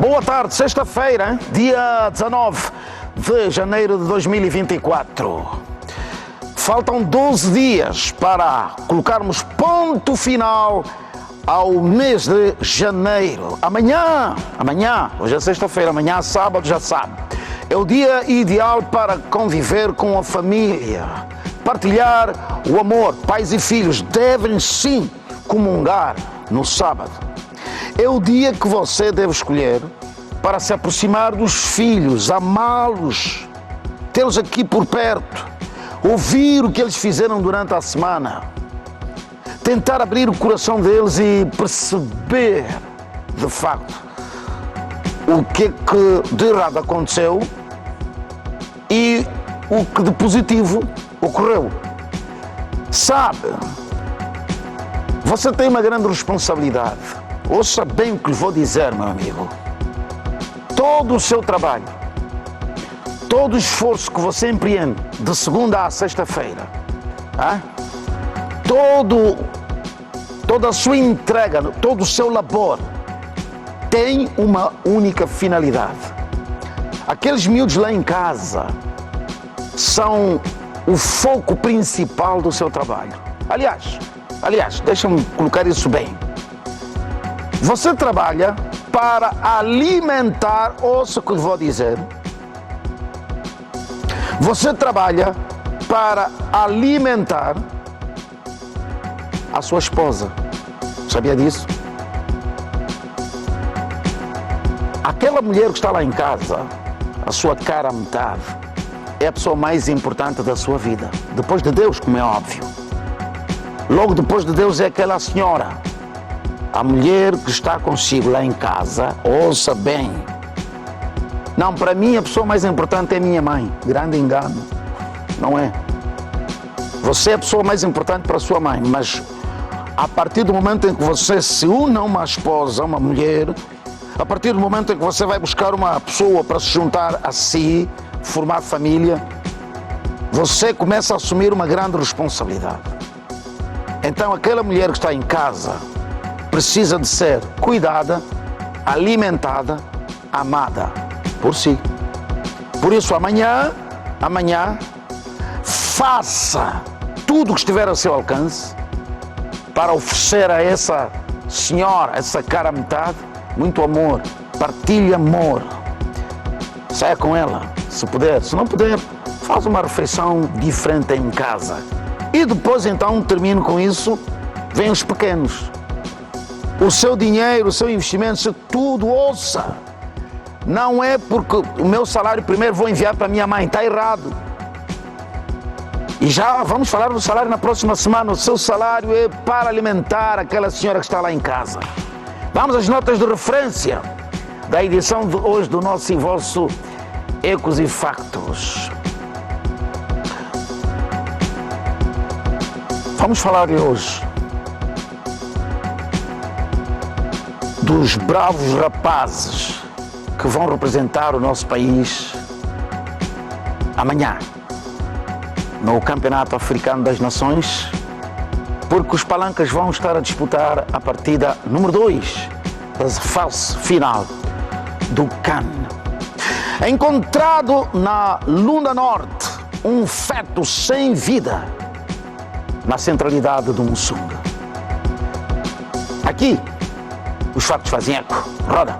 Boa tarde, sexta-feira, dia 19 de janeiro de 2024. Faltam 12 dias para colocarmos ponto final ao mês de janeiro. Amanhã, hoje é sexta-feira, amanhã, sábado, já sabe, é o dia ideal para conviver com a família, partilhar o amor. Pais e filhos devem sim comungar no sábado. É o dia que você deve escolher para se aproximar dos filhos, amá-los, tê-los aqui por perto, ouvir o que eles fizeram durante a semana, tentar abrir o coração deles e perceber, de facto, o que de errado aconteceu e o que de positivo ocorreu. Sabe, você tem uma grande responsabilidade. Ouça bem o que lhe vou dizer, meu amigo. Todo o seu trabalho, todo o esforço que você empreende de segunda a sexta-feira, toda a sua entrega, todo o seu labor, tem uma única finalidade. Aqueles miúdos lá em casa são o foco principal do seu trabalho. Aliás, deixa-me colocar isso bem. Você trabalha para alimentar, ouça o que eu vou dizer. Você trabalha para alimentar a sua esposa. Sabia disso? Aquela mulher que está lá em casa, a sua cara à metade, é a pessoa mais importante da sua vida. Depois de Deus, como é óbvio. Logo depois de Deus é aquela senhora. A mulher que está consigo lá em casa, ouça bem. Não, para mim a pessoa mais importante é minha mãe. Grande engano, não é? Você é a pessoa mais importante para a sua mãe, mas a partir do momento em que você se une a uma esposa, a uma mulher, a partir do momento em que você vai buscar uma pessoa para se juntar a si, formar família, você começa a assumir uma grande responsabilidade. Então aquela mulher que está em casa precisa de ser cuidada, alimentada, amada por si. Por isso amanhã, faça tudo o que estiver a seu alcance para oferecer a essa senhora, essa cara à metade, muito amor. Partilhe amor. Saia com ela, se puder. Se não puder, faz uma refeição diferente em casa. E depois então, termino com isso, vem os pequenos. O seu dinheiro, o seu investimento, tudo, ouça. Não é porque o meu salário primeiro vou enviar para a minha mãe, está errado. E já vamos falar do salário na próxima semana. O seu salário é para alimentar aquela senhora que está lá em casa. Vamos às notas de referência da edição de hoje do nosso e vosso Ecos e Factos. Vamos falar hoje dos bravos rapazes que vão representar o nosso país amanhã no Campeonato Africano das Nações, porque os palancas vão estar a disputar a partida número 2 da fase final do CAN. Encontrado na Lunda Norte um feto sem vida na centralidade do Mussunga. Aqui os factos fazem eco. Roda.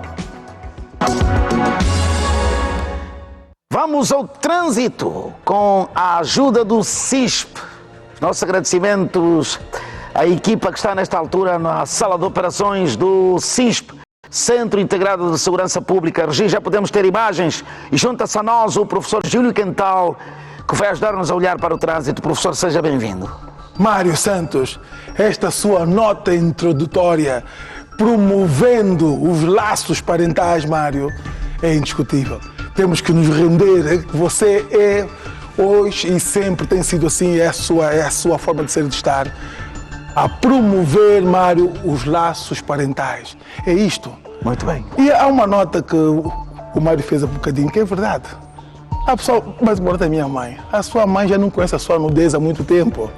Vamos ao trânsito com a ajuda do CISP. Nossos agradecimentos à equipa que está nesta altura na sala de operações do CISP, Centro Integrado de Segurança Pública. Regi, já podemos ter imagens e junta-se a nós o professor Júlio Quental, que vai ajudar-nos a olhar para o trânsito. Professor, seja bem-vindo. Mário Santos, esta sua nota introdutória promovendo os laços parentais, Mário, é indiscutível. Temos que nos render. Você é hoje e sempre tem sido assim, é a sua forma de ser e de estar, a promover, Mário, os laços parentais. É isto. Muito bem. E há uma nota que o Mário fez há bocadinho, que é verdade. A pessoa mais importante é a minha mãe. A sua mãe já não conhece a sua nudez há muito tempo.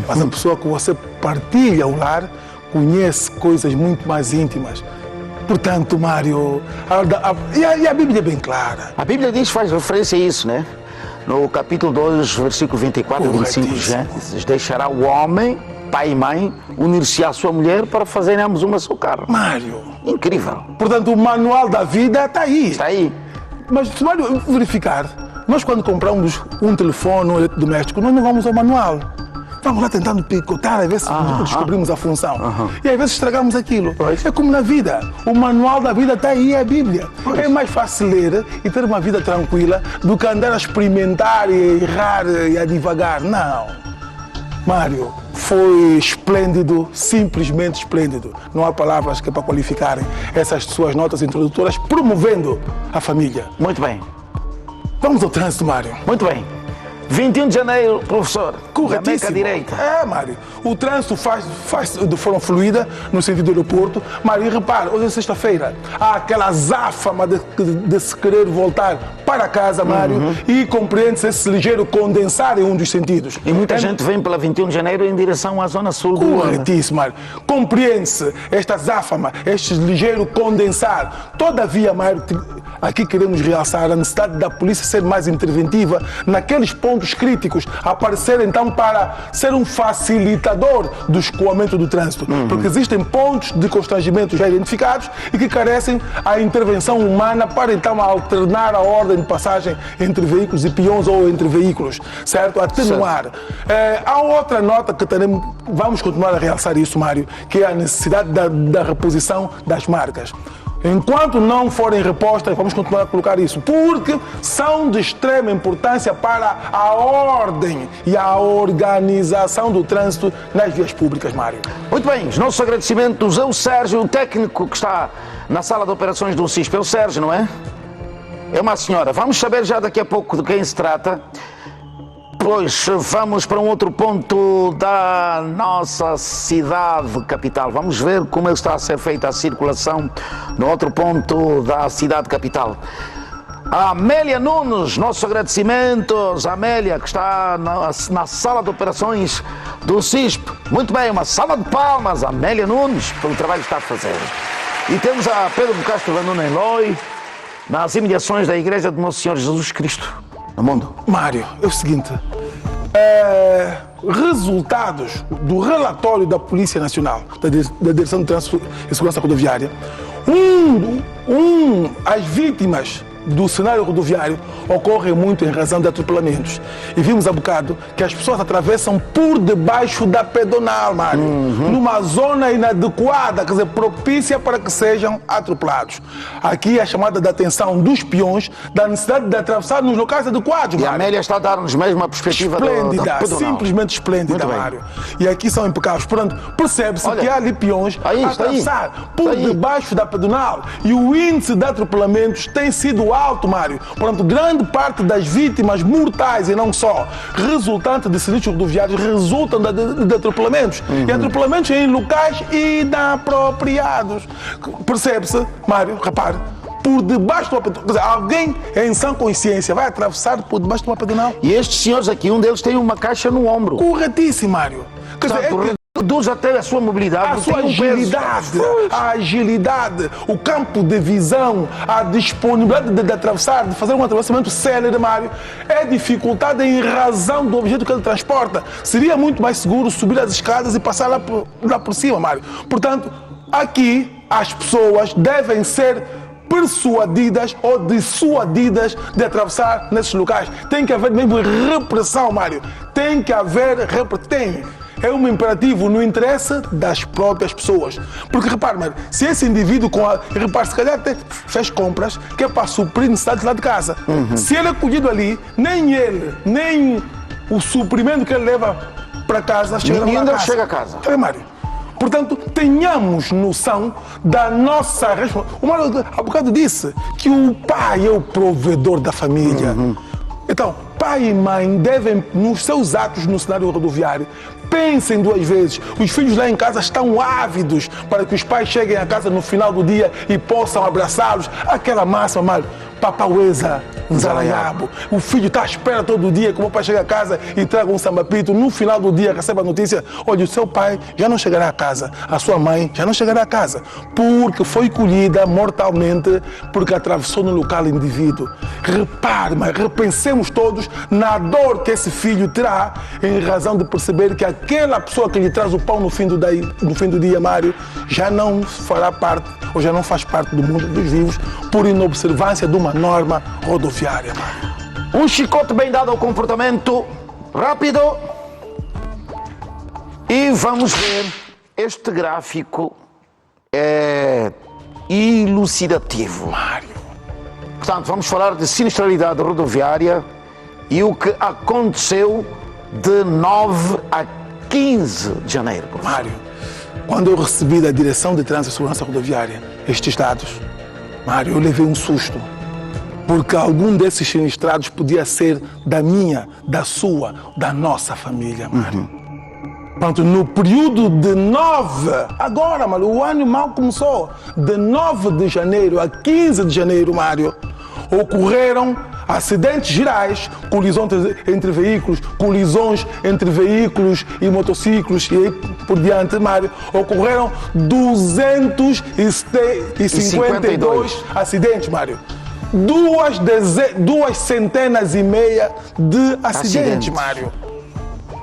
Mas a pessoa que você partilha o lar conhece coisas muito mais íntimas. Portanto, Mário, e a Bíblia é bem clara. A Bíblia diz, faz referência a isso, né? No capítulo 2, versículo 24 e 25, Gênesis, deixará o homem, pai e mãe, unir-se à sua mulher para fazerem ambos uma só carne. Mário. Incrível. Portanto, o manual da vida está aí. Está aí. Mas se Mário verificar, nós quando compramos um telefone, um eletrodoméstico, nós não vamos ao manual. Vamos lá tentando picotar, a ver se descobrimos a função. E às vezes estragamos aquilo. Pois. É como na vida. O manual da vida está aí, é a Bíblia. Pois. É mais fácil ler e ter uma vida tranquila do que andar a experimentar e a errar e a divagar. Não. Mário, foi esplêndido, simplesmente esplêndido. Não há palavras que é para qualificarem essas suas notas introdutórias promovendo a família. Muito bem. Vamos ao trânsito, Mário. Muito bem. 21 de janeiro, professor. Corretíssimo. Jamaica direita. É, Mário. O trânsito faz de forma fluida no sentido do aeroporto. Mário, e repara, hoje é sexta-feira. Há aquela azáfama de se querer voltar para casa, Mário, e compreende-se esse ligeiro condensar em um dos sentidos. E muita gente vem pela 21 de janeiro em direção à zona sul do Luanda. Corretíssimo, Mário. Compreende-se esta azáfama, este ligeiro condensar. Todavia, Mário, aqui queremos realçar a necessidade da polícia ser mais interventiva naqueles pontos críticos, aparecer então para ser um facilitador do escoamento do trânsito, porque existem pontos de constrangimento já identificados e que carecem a intervenção humana para então alternar a ordem de passagem entre veículos e peões ou entre veículos, certo? Atenuar. Há outra nota que vamos continuar a realçar isso, Mário, que é a necessidade da reposição das marcas. Enquanto não forem repostas, vamos continuar a colocar isso, porque são de extrema importância para a ordem e a organização do trânsito nas vias públicas, Mário. Muito bem, os nossos agradecimentos ao Sérgio, o técnico que está na sala de operações do CISP. É o Sérgio, não é? É uma senhora. Vamos saber já daqui a pouco de quem se trata. Pois vamos para um outro ponto da nossa cidade capital. Vamos ver como está a ser feita a circulação no outro ponto da cidade capital. A Amélia Nunes, nossos agradecimentos. A Amélia, que está na sala de operações do CISP. Muito bem, uma salva de palmas, Amélia Nunes, pelo trabalho que está a fazer. E temos a Pedro de Castro Vanuna em Loi, nas imediações da Igreja de Nosso Senhor Jesus Cristo no mundo. Mário, é o seguinte, resultados do relatório da Polícia Nacional, da Direção de Trânsito e Segurança Rodoviária, as vítimas do cenário rodoviário ocorrem muito em razão de atropelamentos. E vimos há bocado que as pessoas atravessam por debaixo da pedonal, Mário, numa zona inadequada, quer dizer, propícia para que sejam atropelados. Aqui a chamada de atenção dos peões da necessidade de atravessar nos locais adequados, Mário. E a Amélia está a dar-nos mesmo a perspectiva esplêndida, da pedonal. simplesmente esplêndida, Mário. E aqui são impecáveis. Portanto, percebe-se que há ali peões a atravessar por debaixo da pedonal. E o índice de atropelamentos tem sido alto, Mário. Portanto, grande parte das vítimas mortais e não só resultantes de sinistros rodoviários resultam de atropelamentos. E atropelamentos em locais inapropriados. Percebe-se, Mário, repare, por debaixo de uma pedonal. Quer dizer, alguém em sã consciência vai atravessar por debaixo de uma pedonal. E estes senhores aqui, um deles tem uma caixa no ombro. Corretíssimo, Mário. Quer dizer, reduz até a sua mobilidade, a sua agilidade, o campo de visão, a disponibilidade de atravessar, de fazer um atravessamento célere, Mário, é dificultada em razão do objeto que ele transporta. Seria muito mais seguro subir as escadas e passar lá por cima, Mário. Portanto, aqui as pessoas devem ser persuadidas ou dissuadidas de atravessar nesses locais. Tem que haver mesmo repressão, Mário. Tem que haver repressão. É um imperativo no interesse das próprias pessoas. Porque, repare, Mário, se esse indivíduo, repare, se calhar até fez compras que é para suprir necessidades lá de casa. Se ele é colhido ali, nem ele, nem o suprimento que ele leva para casa chega chega a casa. É, Mário. Portanto, tenhamos noção da nossa responsabilidade. O Mário há bocado disse que o pai é o provedor da família. Então, pai e mãe devem, nos seus atos no cenário rodoviário, pensem duas vezes. Os filhos lá em casa estão ávidos para que os pais cheguem a casa no final do dia e possam abraçá-los. Aquela máxima, Mário, papaueza, Nzarayabo. O filho está à espera todo dia que o meu pai chegue a casa e traga um sambapito. No final do dia recebe a notícia: olha, o seu pai já não chegará a casa, a sua mãe já não chegará a casa, porque foi colhida mortalmente, porque atravessou no local indivíduo. Repare, mas repensemos todos na dor que esse filho terá em razão de perceber que aquela pessoa que lhe traz o pão no fim do dia, Mário, já não fará parte ou já não faz parte do mundo dos vivos por inobservância de uma norma rodoviária, Mário. Um chicote bem dado ao comportamento rápido. E vamos ver, este gráfico é elucidativo. Mário. Portanto, vamos falar de sinistralidade rodoviária e o que aconteceu de 9 a 15 de janeiro. Mário, quando eu recebi da Direção de Trânsito e Segurança Rodoviária estes dados, Mário, eu levei um susto. Porque algum desses sinistrados podia ser da minha, da sua, da nossa família, Mário. Portanto, no período de 9, agora, Mário, o ano mal começou, de 9 de janeiro a 15 de janeiro, Mário, ocorreram acidentes gerais, colisões entre veículos, colisões entre veículos e motociclos e aí por diante, Mário, ocorreram 252 acidentes, Mário. 2 centenas e meia de acidentes, Mário.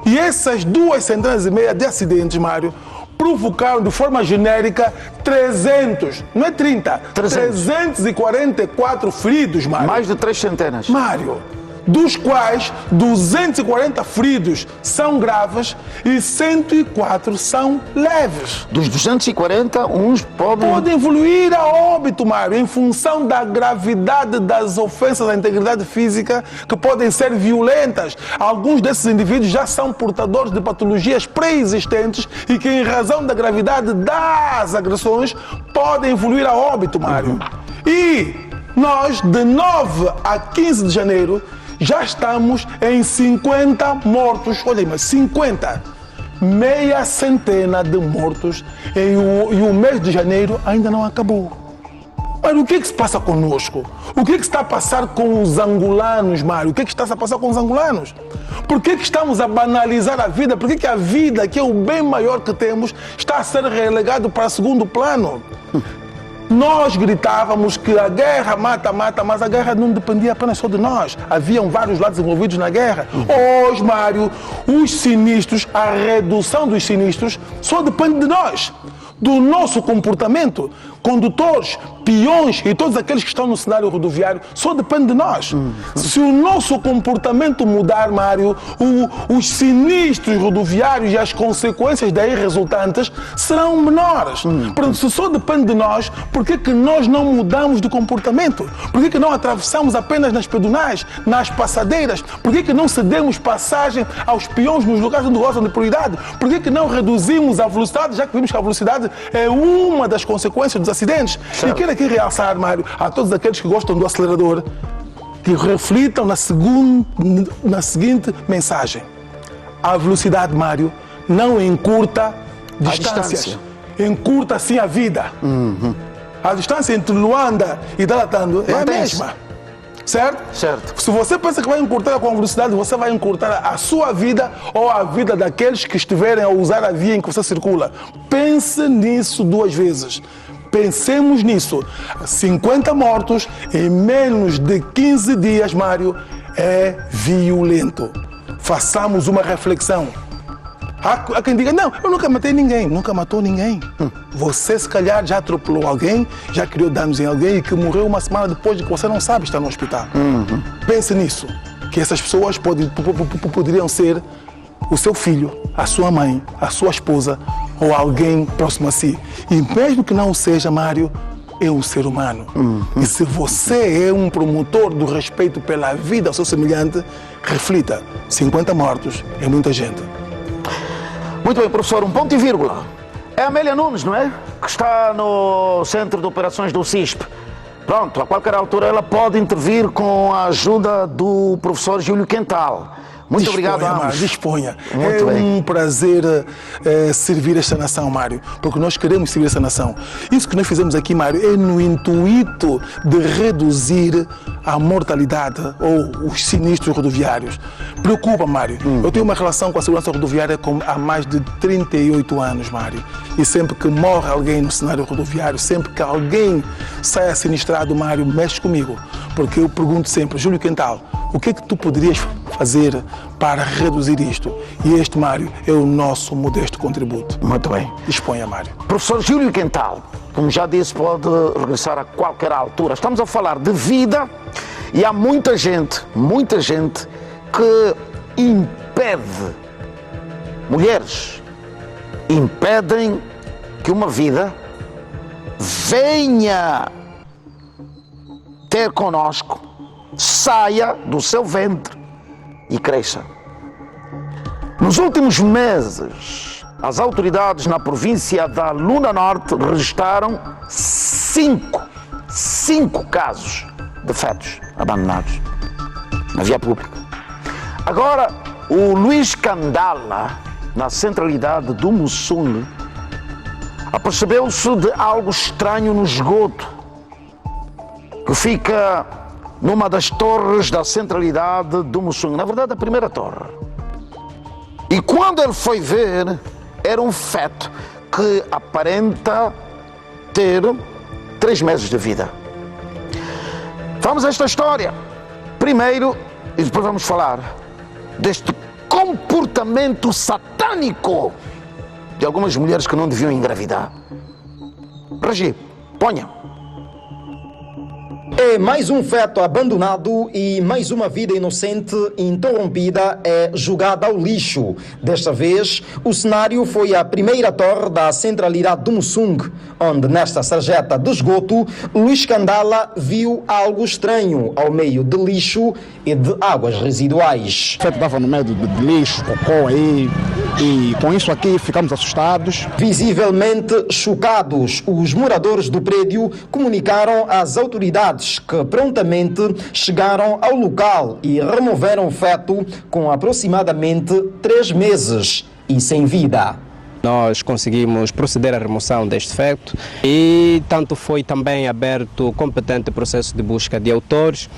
E essas 2 centenas e meia de acidentes, Mário, provocaram de forma genérica 300, não é 30, 344 feridos, Mário. Mais de 3 centenas. Mário, dos quais 240 feridos são graves e 104 são leves. Dos 240, uns Podem evoluir a óbito, Mário, em função da gravidade das ofensas à integridade física que podem ser violentas. Alguns desses indivíduos já são portadores de patologias pré-existentes e que, em razão da gravidade das agressões, podem evoluir a óbito, Mário. E nós, de 9 a 15 de janeiro, já estamos em 50 mortos. Olha aí, mas 50. Meia centena de mortos e o mês de janeiro ainda não acabou. Mas o que é que se passa conosco? O que é que está a passar com os angolanos, Mário? O que é que está a passar com os angolanos? Por que é que estamos a banalizar a vida? Por que é que a vida, que é o bem maior que temos, está a ser relegado para segundo plano? Nós gritávamos que a guerra mata, mas a guerra não dependia apenas só de nós. Haviam vários lados envolvidos na guerra. Hoje, Mário, os sinistros, a redução dos sinistros, só depende de nós. Do nosso comportamento. Condutores, peões e todos aqueles que estão no cenário rodoviário, só depende de nós. Se o nosso comportamento mudar, Mário, os sinistros rodoviários e as consequências daí resultantes serão menores. Portanto, se só depende de nós, por que nós não mudamos de comportamento? Por que não atravessamos apenas nas pedonais, nas passadeiras? Por que não cedemos passagem aos peões nos lugares onde gozam de prioridade? Por que não reduzimos a velocidade, já que vimos que a velocidade é uma das consequências dos acidentes? Certo. E quero aqui realçar, Mário, a todos aqueles que gostam do acelerador, que reflitam na seguinte mensagem. A velocidade, Mário, não encurta distâncias. Encurta, sim, a vida. A distância entre Luanda e Dalatando é a mesma. Certo? Certo. Se você pensa que vai encurtar com a velocidade, você vai encurtar a sua vida ou a vida daqueles que estiverem a usar a via em que você circula. Pense nisso 2 vezes. Pensemos nisso. 50 mortos em menos de 15 dias, Mário, é violento. Façamos uma reflexão. Há quem diga, não, eu nunca matei ninguém. Nunca matou ninguém. Você, se calhar, já atropelou alguém, já criou danos em alguém e que morreu uma semana depois de que você não sabe estar no hospital. Pense nisso. Que essas pessoas poderiam ser o seu filho, a sua mãe, a sua esposa ou alguém próximo a si. E mesmo que não seja, Mário, é um ser humano. E se você é um promotor do respeito pela vida ao seu semelhante, reflita. 50 mortos é muita gente. Muito bem, professor, um ponto e vírgula. É a Amélia Nunes, não é? Que está no Centro de Operações do CISP. Pronto, a qualquer altura ela pode intervir com a ajuda do professor Júlio Quental. Muito obrigado a ambos. Mário, disponha. Muito é bem. um prazer servir esta nação, Mário, porque nós queremos servir esta nação. Isso que nós fizemos aqui, Mário, é no intuito de reduzir a mortalidade ou os sinistros rodoviários. Preocupa, Mário. Eu tenho uma relação com a segurança rodoviária há mais de 38 anos, Mário. E sempre que morre alguém no cenário rodoviário, sempre que alguém sai sinistrado, Mário, mexe comigo. Porque eu pergunto sempre, Júlio Quental, o que é que tu poderias fazer para reduzir isto? E este, Mário, é o nosso modesto contributo. Muito bem. Disponha, Mário. Professor Júlio Quental, como já disse, pode regressar a qualquer altura. Estamos a falar de vida e há muita gente que impede, mulheres, impedem que uma vida venha ter conosco, saia do seu ventre e cresça. Nos últimos meses, as autoridades na província da Lunda Norte registraram cinco casos de fetos abandonados na via pública. Agora, o Luís Candala, na centralidade do Mussum, apercebeu-se de algo estranho no esgoto, que fica numa das torres da centralidade do Mussum, na verdade a primeira torre. E quando ele foi ver, era um feto que aparenta ter 3 meses de vida. Vamos a esta história primeiro e depois vamos falar deste comportamento satânico de algumas mulheres que não deviam engravidar. Regi, ponha. É mais um feto abandonado e mais uma vida inocente interrompida é jogada ao lixo. Desta vez, o cenário foi a primeira torre da centralidade do Mussung, onde nesta sarjeta de esgoto, Luís Candala viu algo estranho ao meio de lixo e de águas residuais. O feto estava no meio de lixo, cocô aí, e com isso aqui ficamos assustados. Visivelmente chocados, os moradores do prédio comunicaram às autoridades que prontamente chegaram ao local e removeram o feto com aproximadamente 3 meses e sem vida. Nós conseguimos proceder à remoção deste feto e tanto foi também aberto competente processo de busca de autores,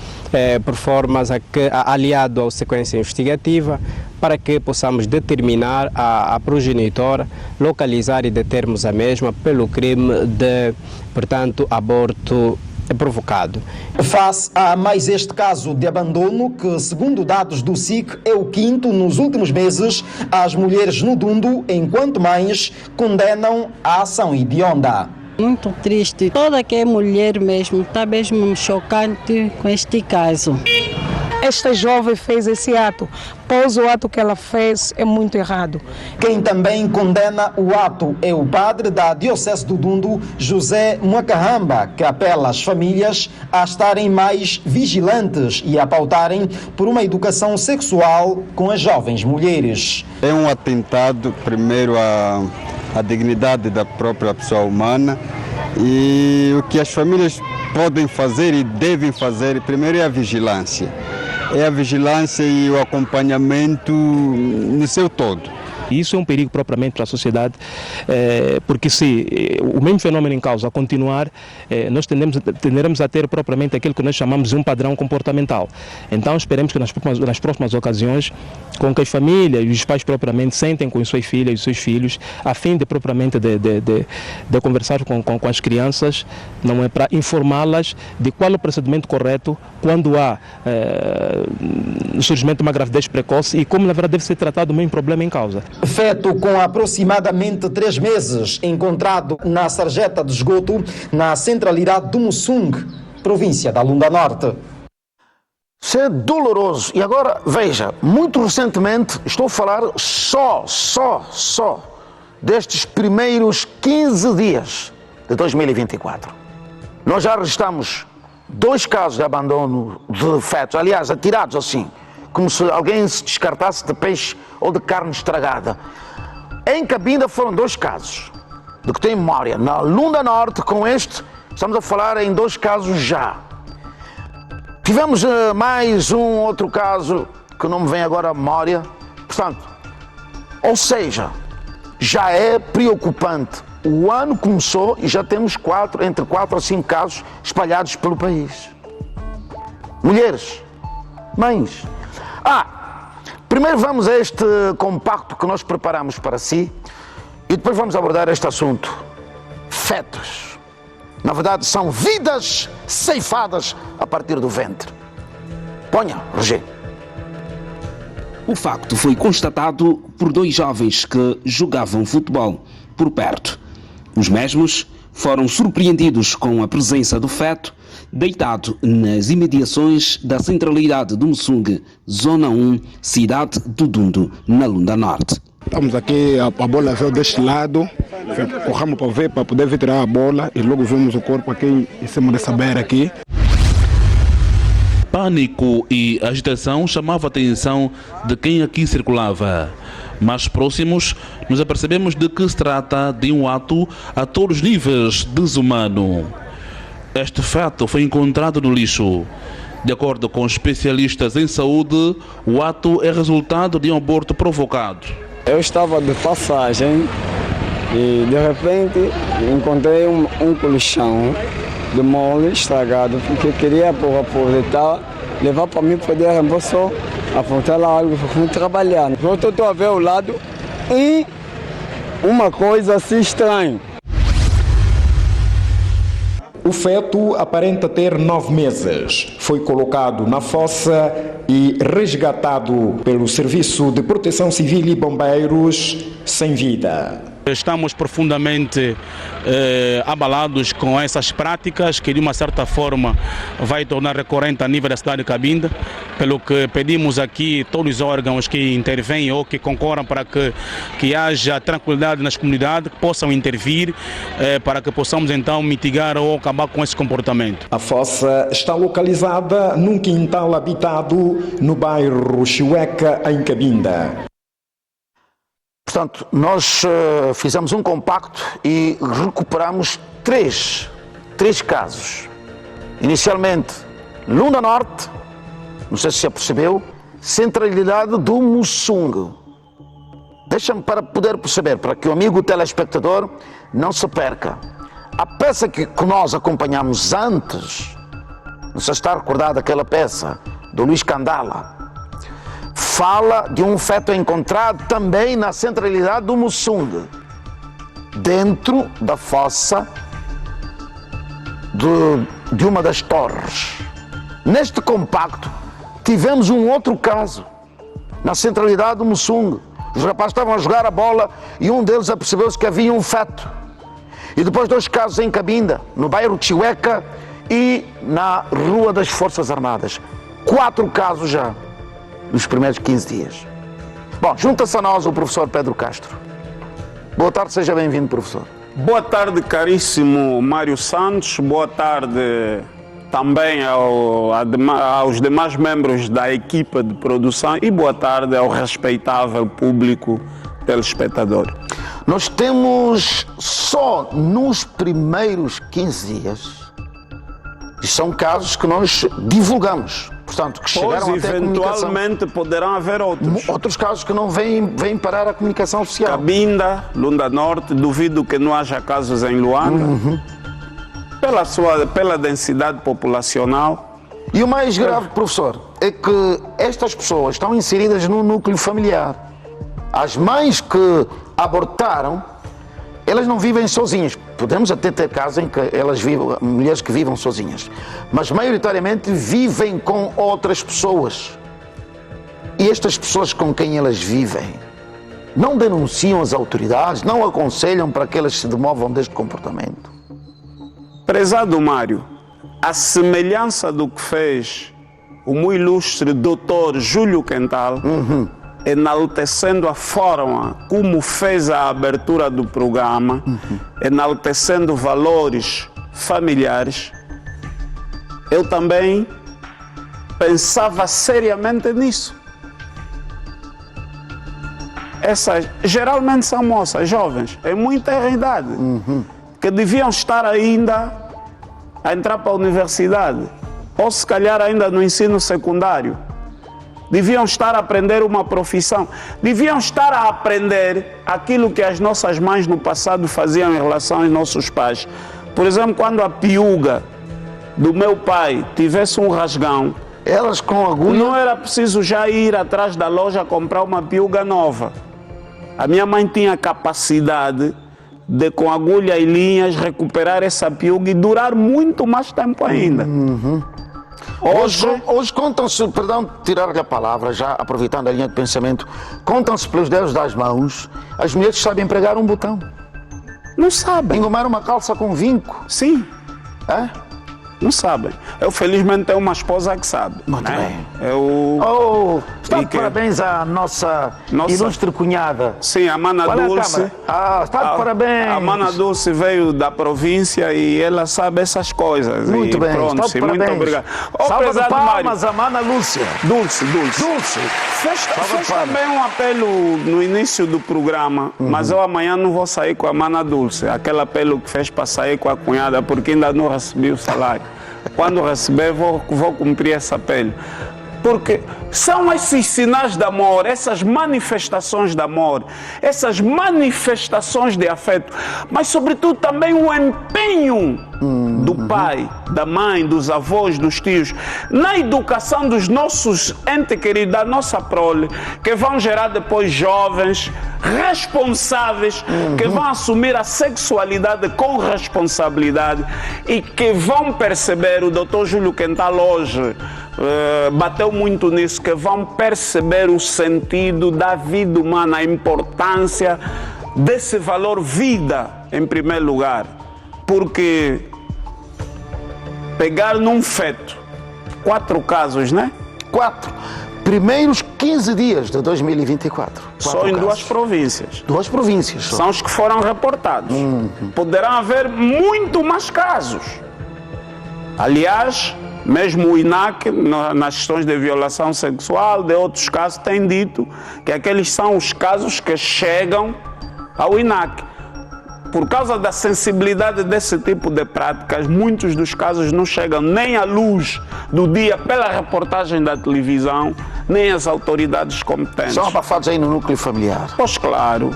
por formas a que, aliado à sequência investigativa, para que possamos determinar a progenitora, localizar e determos a mesma pelo crime de, portanto, aborto provocado. Face a mais este caso de abandono, que segundo dados do SIC é o 5º nos últimos meses, as mulheres no Dundo, enquanto mães, condenam a ação hedionda. Muito triste. Toda que é mulher mesmo, está mesmo chocante com este caso. Esta jovem fez esse ato, pois o ato que ela fez é muito errado. Quem também condena o ato é o padre da Diocese do Dundo, José Muacahamba, que apela às famílias a estarem mais vigilantes e a pautarem por uma educação sexual com as jovens mulheres. É um atentado, primeiro, à dignidade da própria pessoa humana, e o que as famílias podem fazer e devem fazer, primeiro, é a vigilância. É a vigilância e o acompanhamento no seu todo. Isso é um perigo propriamente para a sociedade, porque se o mesmo fenômeno em causa continuar, nós tenderemos a ter propriamente aquilo que nós chamamos de um padrão comportamental. Então esperemos que nas próximas ocasiões, com que as famílias e os pais propriamente sentem com as suas filhas e os seus filhos, a fim de propriamente de conversar com as crianças, não é, para informá-las de qual é o procedimento correto quando há o surgimento de uma gravidez precoce e como na verdade deve ser tratado o mesmo problema em causa. Feto com aproximadamente 3 meses, encontrado na sarjeta de esgoto, na centralidade do Mussung, província da Lunda Norte. Isso é doloroso. E agora, veja, muito recentemente, estou a falar só destes primeiros 15 dias de 2024. Nós já registramos 2 casos de abandono de fetos, aliás, atirados assim, como se alguém se descartasse de peixe ou de carne estragada. Em Cabinda foram 2 casos, do que tenho memória. Na Lunda Norte, com este, estamos a falar em 2 casos já. Tivemos mais um outro caso que não me vem agora à memória. Portanto, ou seja, já é preocupante. O ano começou e já temos entre 4 a 5 casos espalhados pelo país. Mulheres, mães. Primeiro vamos a este compacto que nós preparamos para si e depois vamos abordar este assunto. Fetos. Na verdade, são vidas ceifadas a partir do ventre. Ponha, Roger. O facto foi constatado por 2 jovens que jogavam futebol por perto. Os mesmos foram surpreendidos com a presença do feto deitado nas imediações da centralidade do Mussung, Zona 1, cidade do Dundo, na Lunda Norte. Estamos aqui, a bola veio deste lado, corremos para ver, para poder vir tirar a bola e logo vimos o corpo aqui em cima dessa beira aqui. Pânico e agitação chamavam a atenção de quem aqui circulava. Mais próximos, nos apercebemos de que se trata de um ato a todos os níveis desumano. Este fato foi encontrado no lixo. De acordo com especialistas em saúde, o ato é resultado de um aborto provocado. Eu estava de passagem e de repente encontrei um colchão de mole estragado, porque queria aproveitar, levar para mim poder reembolsar, apontar lá algo para trabalhar. Eu estou a ver ao lado uma coisa assim estranha. O feto aparenta ter 9 meses. Foi colocado na fossa e resgatado pelo Serviço de Proteção Civil e Bombeiros sem vida. Estamos profundamente abalados com essas práticas que de uma certa forma vai tornar recorrente a nível da cidade de Cabinda, pelo que pedimos aqui todos os órgãos que intervêm ou que concorram para que haja tranquilidade nas comunidades, que possam intervir para que possamos então mitigar ou acabar com esse comportamento. A fossa está localizada num quintal habitado no bairro Chueca, em Cabinda. Portanto, nós fizemos um compacto e recuperamos três casos. Inicialmente, Lunda Norte, não sei se se apercebeu, centralidade do Mussung. Deixa-me para poder perceber, para que o amigo telespectador não se perca. A peça que nós acompanhamos antes, não sei se está recordada aquela peça do Luís Candala, fala de um feto encontrado também na centralidade do Mussung, dentro da fossa de uma das torres. Neste compacto, tivemos um outro caso, na centralidade do Mussung. Os rapazes estavam a jogar a bola e um deles apercebeu-se que havia um feto. E depois 2 casos em Cabinda, no bairro Chihueca e na Rua das Forças Armadas. 4 casos já nos primeiros 15 dias. Bom, junta-se a nós o professor Pedro Castro. Boa tarde, seja bem-vindo, professor. Boa tarde, caríssimo Mário Santos. Boa tarde também aos demais membros da equipa de produção e boa tarde ao respeitável público telespectador. Nós temos só nos primeiros 15 dias, e são casos que nós divulgamos, portanto, que chegaram até a comunicação. Eventualmente poderão haver outros. Outros casos que não vêm parar a comunicação oficial. Cabinda, Lunda Norte, duvido que não haja casos em Luanda, pela densidade populacional. E o mais grave, professor, é que estas pessoas estão inseridas no núcleo familiar. As mães que abortaram, elas não vivem sozinhas. Podemos até ter casos em que elas vivem, mulheres que vivam sozinhas, mas maioritariamente vivem com outras pessoas. E estas pessoas com quem elas vivem não denunciam as autoridades, não aconselham para que elas se demovam deste comportamento. Prezado Mário, a semelhança do que fez o muito ilustre doutor Júlio Quental, enaltecendo a forma como fez a abertura do programa, enaltecendo valores familiares, eu também pensava seriamente nisso. Essas geralmente são moças jovens, em muita idade, que deviam estar ainda a entrar para a universidade, ou se calhar ainda no ensino secundário. deviam estar a aprender uma profissão, deviam estar a aprender aquilo que as nossas mães no passado faziam em relação aos nossos pais. Por exemplo, quando a piuga do meu pai tivesse um rasgão, elas com agulha, não era preciso já ir atrás da loja comprar uma piuga nova. A minha mãe tinha capacidade de, com agulha e linhas, recuperar essa piuga e durar muito mais tempo ainda. Hoje contam-se, perdão de tirar-lhe a palavra, já aproveitando a linha de pensamento, contam-se pelos dedos das mãos, as mulheres sabem pregar um botão. Não sabem. Engomar uma calça com vinco. Sim. É? Não sabem. Eu felizmente tenho uma esposa que sabe. Muito bem. Está de parabéns à nossa ilustre cunhada. Sim, a Mana Dulce. Está de parabéns. A Mana Dulce veio da província e ela sabe essas coisas. Muito bem. Pronto, está de parabéns. Muito obrigado. Salva de palmas a Mana Lúcia. Dulce. Fez também um apelo no início do programa, mas eu amanhã não vou sair com a Mana Dulce. Aquele apelo que fez para sair com a cunhada, porque ainda não recebi o salário. Quando receber, vou cumprir esse apelo. Porque são esses sinais de amor, essas manifestações de amor, essas manifestações de afeto, mas sobretudo também o empenho do pai, da mãe, dos avós, dos tios, na educação dos nossos entes queridos, da nossa prole, que vão gerar depois jovens responsáveis, que vão assumir a sexualidade com responsabilidade e que vão perceber, o Dr. Júlio Quental hoje bateu muito nisso, que vão perceber o sentido da vida humana, a importância desse valor vida em primeiro lugar, porque pegar num feto 4 casos, né? 4 primeiros 15 dias de 2024. Só em 2 províncias. 2 províncias só. São os que foram reportados. Poderão haver muito mais casos. Aliás, mesmo o INAC, nas questões de violação sexual, de outros casos, tem dito que aqueles são os casos que chegam ao INAC. Por causa da sensibilidade desse tipo de práticas, muitos dos casos não chegam nem à luz do dia pela reportagem da televisão, nem às autoridades competentes. São abafados aí no núcleo familiar. Pois claro.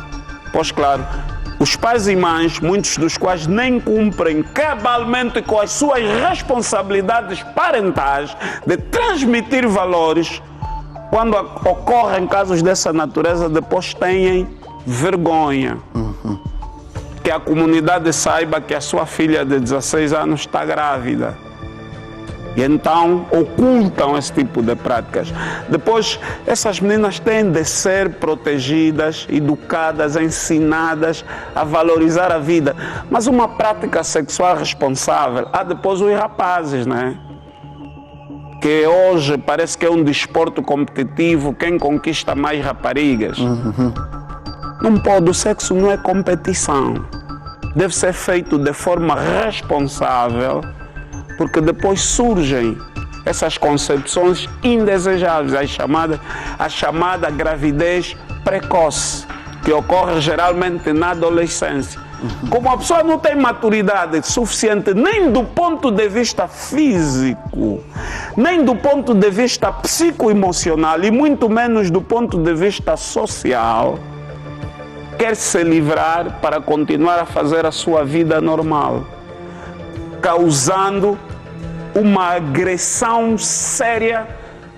Os pais e mães, muitos dos quais nem cumprem cabalmente com as suas responsabilidades parentais de transmitir valores, quando ocorrem casos dessa natureza, depois têm vergonha. Que a comunidade saiba que a sua filha de 16 anos está grávida. E então ocultam esse tipo de práticas. Depois, essas meninas têm de ser protegidas, educadas, ensinadas a valorizar a vida. Mas uma prática sexual responsável, há depois os rapazes, né? Que hoje parece que é um desporto competitivo, quem conquista mais raparigas. Não pode, o sexo não é competição. Deve ser feito de forma responsável, porque depois surgem essas concepções indesejáveis, a chamada gravidez precoce, que ocorre geralmente na adolescência. Como a pessoa não tem maturidade suficiente nem do ponto de vista físico, nem do ponto de vista psicoemocional e muito menos do ponto de vista social, quer se livrar para continuar a fazer a sua vida normal, causando uma agressão séria,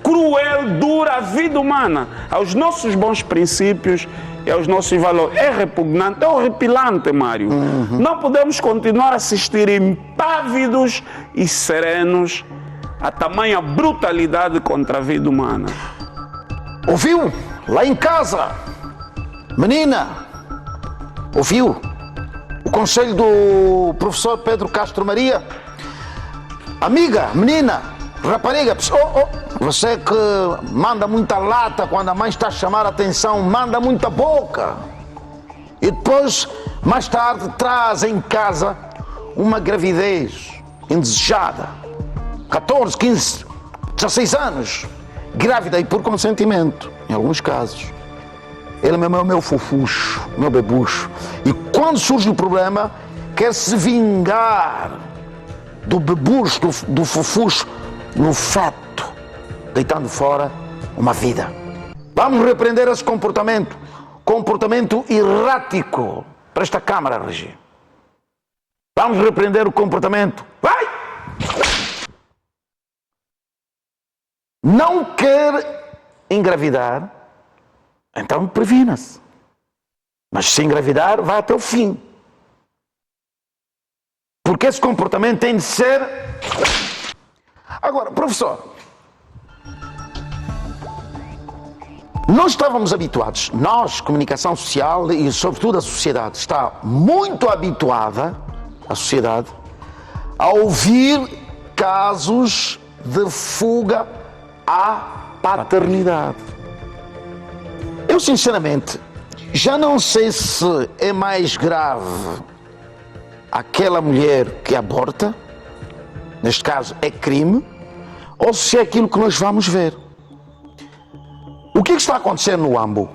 cruel, dura à vida humana, aos nossos bons princípios e aos nossos valores. É repugnante, é horripilante, Mário. Não podemos continuar a assistir impávidos e serenos a tamanha brutalidade contra a vida humana. Ouviu? Lá em casa, menina, ouviu o conselho do professor Pedro Castro Maria? Amiga, menina, rapariga, você que manda muita lata quando a mãe está a chamar a atenção, manda muita boca. E depois, mais tarde, traz em casa uma gravidez indesejada. 14, 15, 16 anos, grávida e por consentimento, em alguns casos. Ele mesmo é o meu fofucho, meu bebucho. E quando surge o problema, quer se vingar do bebucho, do fofucho, no feto, deitando fora uma vida. Vamos repreender esse comportamento errático. Presta a câmara, Regi. Vamos repreender o comportamento. Vai! Não quer engravidar, então previna-se. Mas se engravidar, vai até o fim. Porque esse comportamento tem de ser... Agora, professor, nós estávamos habituados, nós, comunicação social e sobretudo a sociedade, está muito habituada, a sociedade, a ouvir casos de fuga à paternidade. Eu, sinceramente, já não sei se é mais grave aquela mulher que aborta, neste caso é crime, ou se é aquilo que nós vamos ver. O que está acontecendo no Huambo?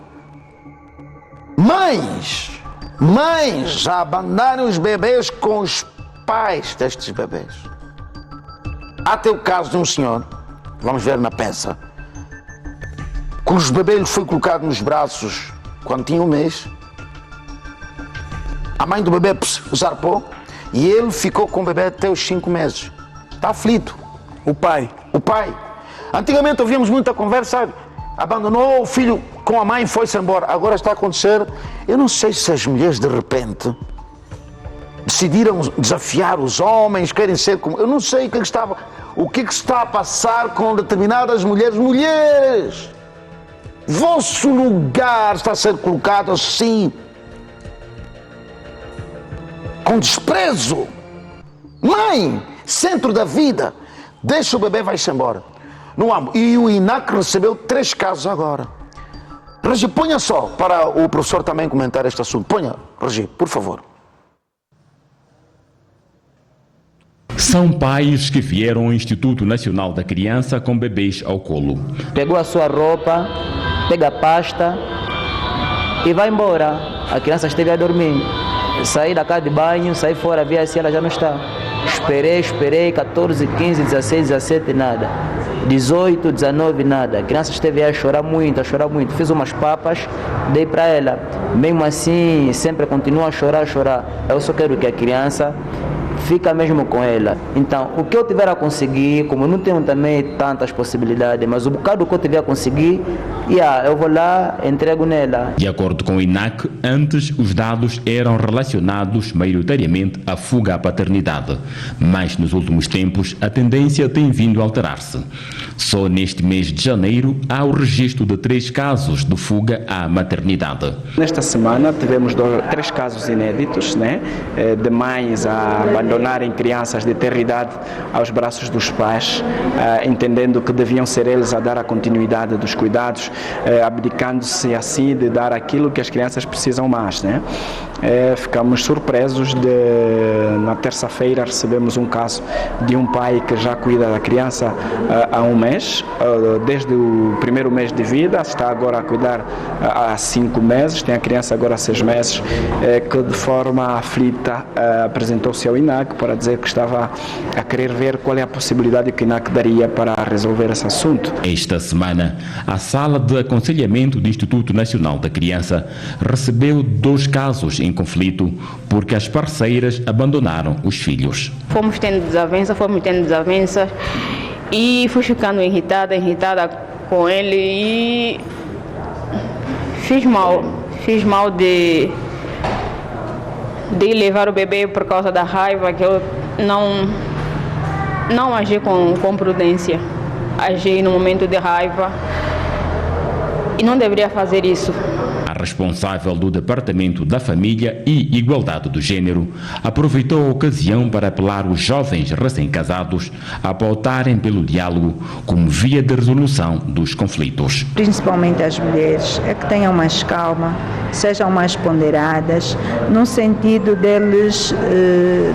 Mães já abandonam os bebês com os pais destes bebês. Há até o caso de um senhor, vamos ver na peça, cujo bebê lhe foi colocado nos braços quando tinha um mês. A mãe do bebê zarpou e ele ficou com o bebê até os 5 meses. Está aflito. O pai. Antigamente ouvíamos muita conversa, sabe? Abandonou o filho com a mãe e foi-se embora. Agora está a acontecer. Eu não sei se as mulheres de repente decidiram desafiar os homens, querem ser como... Eu não sei o que está a passar com determinadas mulheres. Mulheres! Vosso lugar está a ser colocado assim, com desprezo. Mãe, centro da vida, deixa o bebê, vai-se embora. No Huambo. E o INAC recebeu 3 casos agora. Regi, ponha só, para o professor também comentar este assunto. Ponha, Regi, por favor. São pais que vieram ao Instituto Nacional da Criança com bebês ao colo. Pegou a sua roupa, pega a pasta e vai embora. A criança esteve a dormir. Saí da casa de banho, saí fora, vi se ela já não está. Esperei, 14, 15, 16, 17, nada. 18, 19, nada. A criança esteve a chorar muito. Fiz umas papas, dei para ela. Mesmo assim, sempre continua a chorar. Eu só quero que a criança fica mesmo com ela. Então, o que eu tiver a conseguir, como não tenho também tantas possibilidades, mas o bocado que eu tiver a conseguir, eu vou lá, entrego nela. De acordo com o INAC, antes os dados eram relacionados maioritariamente à fuga à paternidade, mas nos últimos tempos a tendência tem vindo a alterar-se. Só neste mês de janeiro há o registro de 3 casos de fuga à maternidade. Nesta semana tivemos 3 casos inéditos, de mães a abandonarem crianças de ter idade aos braços dos pais, entendendo que deviam ser eles a dar a continuidade dos cuidados, abdicando-se assim de dar aquilo que as crianças precisam mais. Ficamos surpresos na terça-feira recebemos um caso de um pai que já cuida da criança há um mês, desde o primeiro mês de vida, está agora a cuidar há 5 meses, tem a criança agora há 6 meses, que de forma aflita apresentou-se ao INAC para dizer que estava a querer ver qual é a possibilidade que o INAC daria para resolver esse assunto. Esta semana, a Sala de Aconselhamento do Instituto Nacional da Criança recebeu 2 casos em conflito porque as parceiras abandonaram os filhos. Fomos tendo desavenças e fui ficando irritada com ele e fiz mal de levar o bebê por causa da raiva, que eu não agi com prudência, agi no momento de raiva e não deveria fazer isso. A responsável do Departamento da Família e Igualdade do Gênero aproveitou a ocasião para apelar os jovens recém-casados a pautarem pelo diálogo como via de resolução dos conflitos. Principalmente as mulheres, é que tenham mais calma, sejam mais ponderadas, no sentido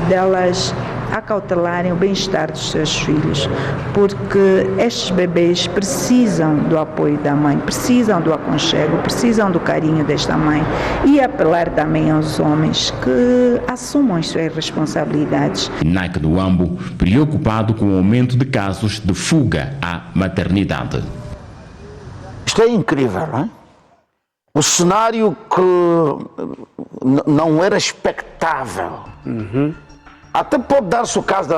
delas acautelarem o bem-estar dos seus filhos, porque estes bebês precisam do apoio da mãe, precisam do aconchego, precisam do carinho desta mãe, e apelar também aos homens que assumam as suas responsabilidades. INAC do Huambo, preocupado com o aumento de casos de fuga à maternidade. Isto é incrível, não é? O cenário que não era expectável. Até pode dar-se o caso,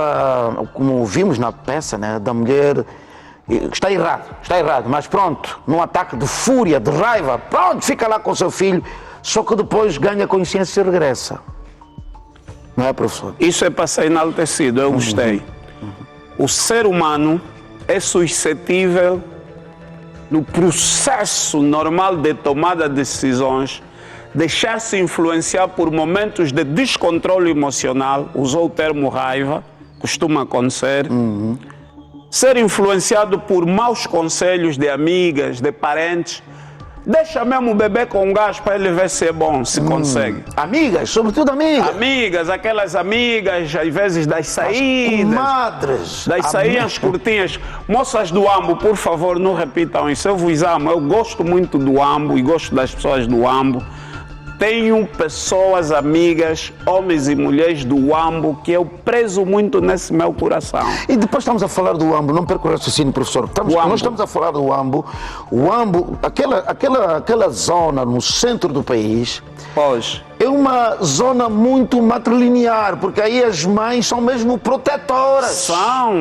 como vimos na peça, né, da mulher. Está errado, mas pronto, num ataque de fúria, de raiva, pronto, fica lá com o seu filho, só que depois ganha consciência e regressa. Não é, professor? Isso é para ser enaltecido, eu gostei. O ser humano é suscetível, no processo normal de tomada de decisões, deixar-se influenciar por momentos de descontrole emocional, usou o termo raiva, costuma acontecer, ser influenciado por maus conselhos de amigas, de parentes. Deixa mesmo o bebê com gás para ele ver se é bom, se consegue. Amigas, sobretudo amigas. Amigas, aquelas amigas, às vezes das saídas. Comadres. Das saídas curtinhas. Moças do Ambo, por favor, não repitam isso. Eu vos amo. Eu gosto muito do Ambo e gosto das pessoas do Ambo. Tenho pessoas, amigas, homens e mulheres do Ambo que eu prezo muito nesse meu coração. E depois estamos a falar do Ambo, não perco o raciocínio, professor. Nós estamos a falar do Ambo. O Ambo, aquela zona no centro do país, é uma zona muito matrilinear, porque aí as mães são mesmo protetoras.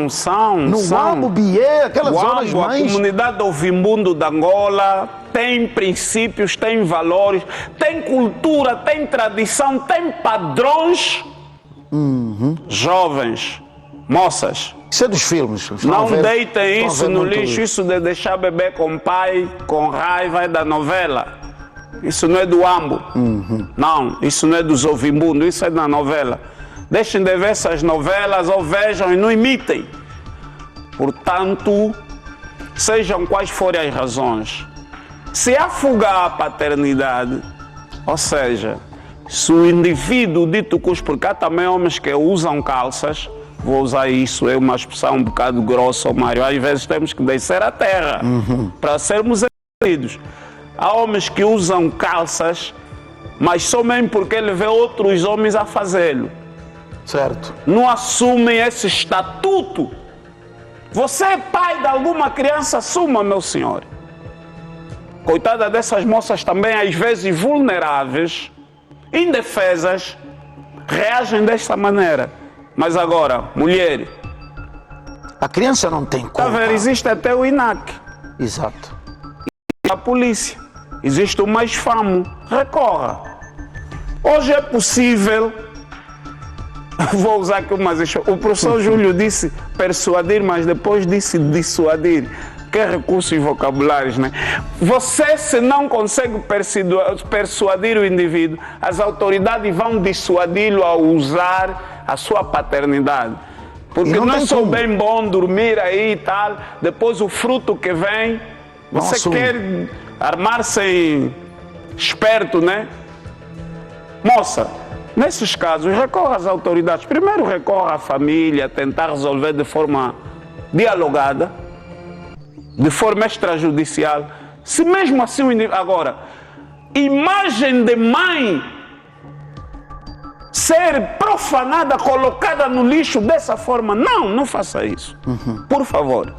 São. No Ambo, Bié, aquelas zonas mais... A comunidade do Vimbundo de Angola tem princípios, tem valores, tem cultura, tem tradição, tem padrões. Jovens, moças. Isso é dos filmes. Não deitem isso no lixo, isso de deixar bebê com pai, com raiva, é da novela. Isso não é do Ambo. Não, isso não é dos Ovimbundo, isso é da novela. Deixem de ver essas novelas, ou vejam e não imitem. Portanto, sejam quais forem as razões, se afogar a paternidade, ou seja, se o indivíduo dito cujo, porque há também homens que usam calças, vou usar isso, é uma expressão um bocado grossa, Mário, às vezes temos que descer a terra para sermos entendidos. Há homens que usam calças, mas somente porque ele vê outros homens a fazê-lo. Certo. Não assumem esse estatuto. Você é pai de alguma criança, assuma, meu senhor. Coitada dessas moças também, às vezes vulneráveis, indefesas, reagem desta maneira. Mas agora, mulher... A criança não tem culpa. Está a ver, existe até o INAC. Exato. A polícia. Existe o mais famo. Recorra. Hoje é possível... Vou usar aqui umas... O professor Júlio disse persuadir, mas depois disse dissuadir. Que recursos e vocabulários, né? Você, se não consegue persuadir o indivíduo, as autoridades vão dissuadi-lo a usar a sua paternidade. Porque não é só bem bom dormir aí e tal, depois o fruto que vem, você quer armar-se esperto, né? Moça, nesses casos, recorra às autoridades. Primeiro recorra à família, tentar resolver de forma dialogada, de forma extrajudicial. Se mesmo assim o indivíduo... Agora, imagem de mãe ser profanada, colocada no lixo dessa forma, não faça isso. Por favor.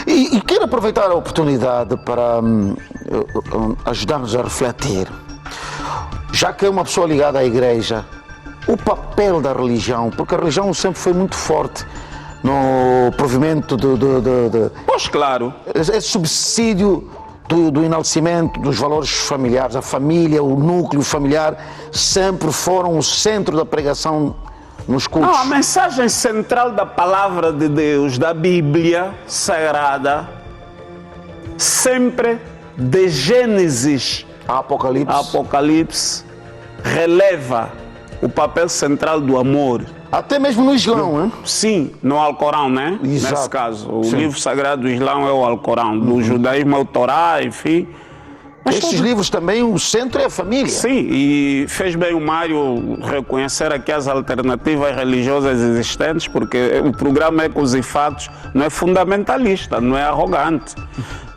E quero aproveitar a oportunidade para ajudar-nos a refletir. Já que é uma pessoa ligada à igreja, o papel da religião, porque a religião sempre foi muito forte no provimento Pois claro. Esse subsídio do enaltecimento dos valores familiares, a família, o núcleo familiar, sempre foram o centro da pregação nos cultos. Não, a mensagem central da palavra de Deus, da Bíblia Sagrada, sempre de Gênesis a Apocalipse, releva o papel central do amor. Até mesmo no Islão, hein? Sim, no Alcorão, né? Exato. Nesse caso. O livro sagrado do Islão é o Alcorão. Do judaísmo é o Torá, enfim. Mas esses livros também, o centro é a família. Sim, e fez bem o Mário reconhecer aqui as alternativas religiosas existentes, porque o programa Ecos e Fatos não é fundamentalista, não é arrogante.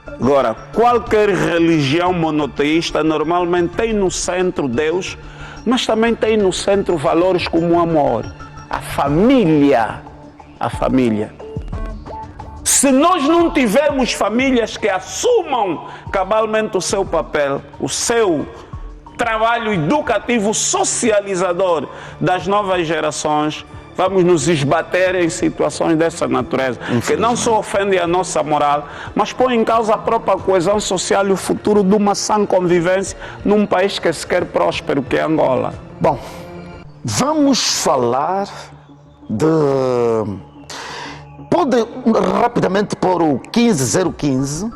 Agora, qualquer religião monoteísta normalmente tem no centro Deus, mas também tem no centro valores como o amor. A família. Se nós não tivermos famílias que assumam cabalmente o seu papel, o seu trabalho educativo socializador das novas gerações, vamos nos esbater em situações dessa natureza, que não só ofendem a nossa moral, mas põem em causa a própria coesão social e o futuro de uma sã convivência num país que se quer próspero, que é Angola. Bom, vamos falar de... Pode rapidamente pôr o 15015,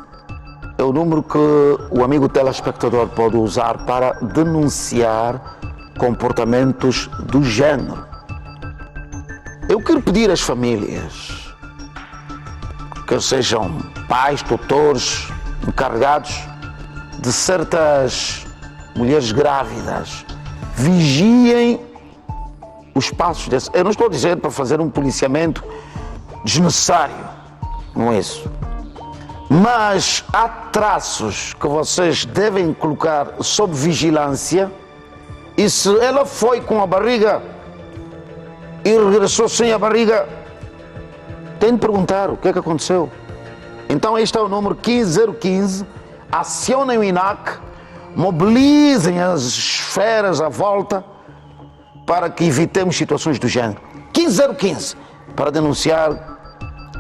é o número que o amigo telespectador pode usar para denunciar comportamentos do género. Eu quero pedir às famílias, que sejam pais, tutores, encarregados de certas mulheres grávidas, vigiem os passos desse. Eu não estou dizendo para fazer um policiamento desnecessário, não é isso. Mas há traços que vocês devem colocar sob vigilância, e se ela foi com a barriga e regressou sem a barriga, tem de perguntar o que é que aconteceu. Então este é o número 15015, acionem o INAC, mobilizem as esferas à volta para que evitemos situações do género. 15015, para denunciar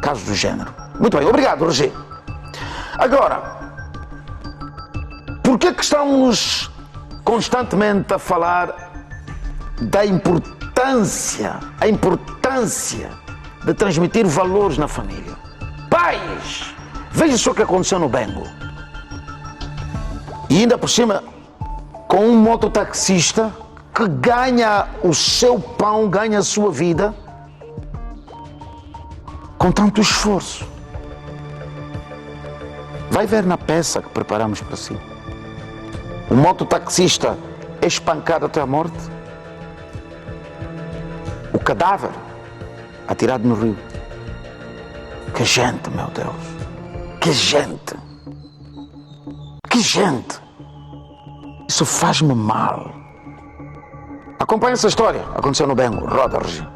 casos do género. Muito bem, obrigado, Roger. Agora, por que estamos constantemente a falar da importância de transmitir valores na família? Pais, veja só o que aconteceu no Bengo. E ainda por cima, com um mototaxista que ganha o seu pão, ganha a sua vida com tanto esforço. Vai ver na peça que preparamos para si. O mototaxista é espancado até a morte. O cadáver atirado no rio. Que gente, meu Deus. Que gente. Que gente. Isso faz-me mal. Acompanhe essa história. Aconteceu no Bengo. Roda, Roger.